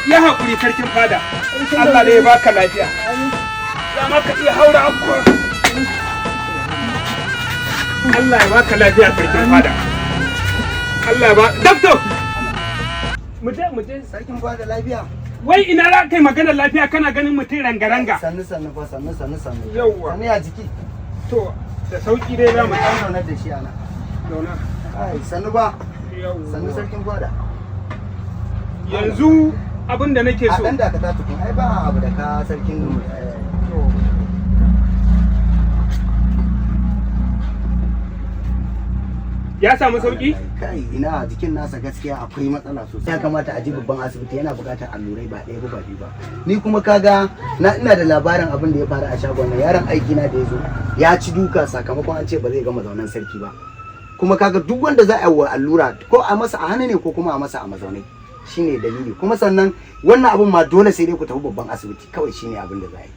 Ya haƙuri sarkin fada. Allah ne ya baka lafiya. Za ma ka iya haura akwa. Allah ya baka lafiya sarkin fada. Allah ya ba. Doctor! Mu je sarkin fada lafiya. Wai ina za ka yi maganar lafiya kana ganin mutum ranga-ranga. Sannu fa sannu. Yawwa. Sannu ya jiki. To, da sauki dai za mu ɗan zaune da shi ana. zauna. Ai, sannu ba. Yawwa. Sannu sarkin fada. Yanzu abin da nake A so. ɗan dakata tukun, ai ba abu da ka sarkin Ya samu sauki? Kai ina jikin nasa gaskiya akwai matsala sosai. Ya kamata a ji babban asibiti, yana buƙatar allurai ba ɗaya ba biyu ba. Ni kuma kaga ina da labarin abin da ya faru a shagon nan. Yaron aiki na da ya zo ya ci duka sakamakon an ce ba zai gama zaunen sarki ba. Kuma kaga duk wanda za a yi wa allura ko a masa a hannu ne ko kuma a masa a mazaunai. Shine dalili. Kuma sannan wannan abin ma dole sai dai ku tafi babban asibiti, kawai shine abin da za a yi.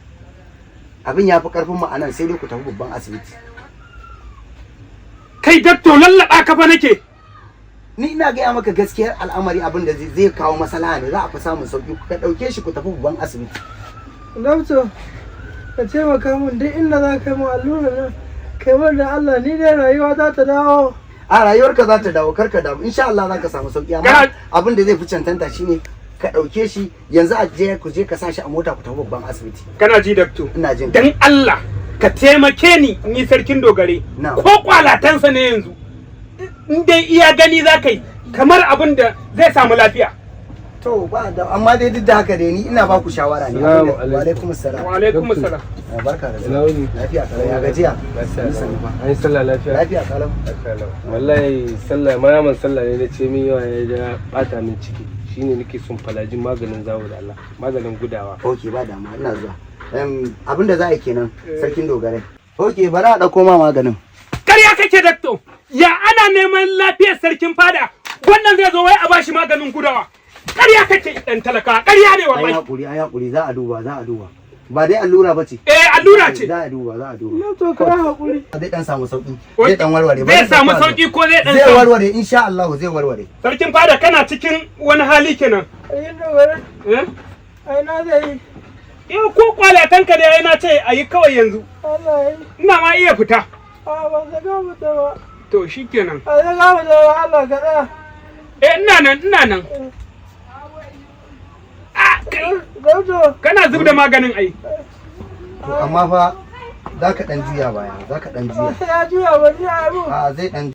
Abin ya fi karfin mu a nan, sai dai ku tafi babban asibiti. Kai dakto lallaba ka fa nake. Ni ina gaya maka gaskiyar al'amari, abin da zai kawo maslaha ne, za a fi samun sauki. Ka dauke shi ku tafi babban asibiti. Dokto, ka taimaka min duk inda za ka yi mu allura nan. Kai min da Allah, ni dai rayuwa za ta dawo. A rayuwarka za ta dawo, karka dawo. Insha Allah za ka samu sauki, amma abin da zai fi cancanta shine ka dauke shi yanzu a je ku je ka sa shi a mota ku tafi babban asibiti. Kana ji dakto? Ina jin. Dan Allah ka taimake ni sarkin dogare. Ko kwalatansa ne yanzu. In dai iya gani za ka yi kamar abin da zai samu lafiya. To ba da, amma dai duk da haka dai ni ina ba ku shawara ne. Wa alaikum assalam. Wa alaikum assalam. Barka da lafiya kalau ya gajiya. Ai sallah lafiya. Lafiya kalau. Wallahi sallah maraman sallah ne na ce min yawa ya ga bata min ciki. Shine nake son falajin maganin zawo da Allah. Maganin gudawa. Okay ba damuwa ina zuwa. Abin da za a yi kenan sarkin dogare. Okay bari a dauko ma maganin. Ƙarya kake dakto. Ya ana neman lafiyar sarkin fada. Wannan zai zo wai a bashi maganin gudawa. Ƙarya kake dan talaka. Ƙarya ne wallahi. Ai hakuri za a duba. Ba dai allura bace. Allura ce. Za a duba. Na to ka hakuri. Zai dan samu sauki. Zai dan warware. Zai samu sauki ko zai dan zai warware insha Allah zai warware. Sarkin fada kana cikin wani hali kenan. Ai dogare. Ai na zai. Yau ko kwalatanka ne ai na ce ayi kawai yanzu. Allah yi. Ina ma iya fita. A ba za ka fita ba. To shikenan. A za ka fita ba Allah ka tsaya. Ina nan. Kana zub da maganin ai. To amma fa za ka dan juya baya, za ka dan juya. Ya juya ba ji abu. A zai dan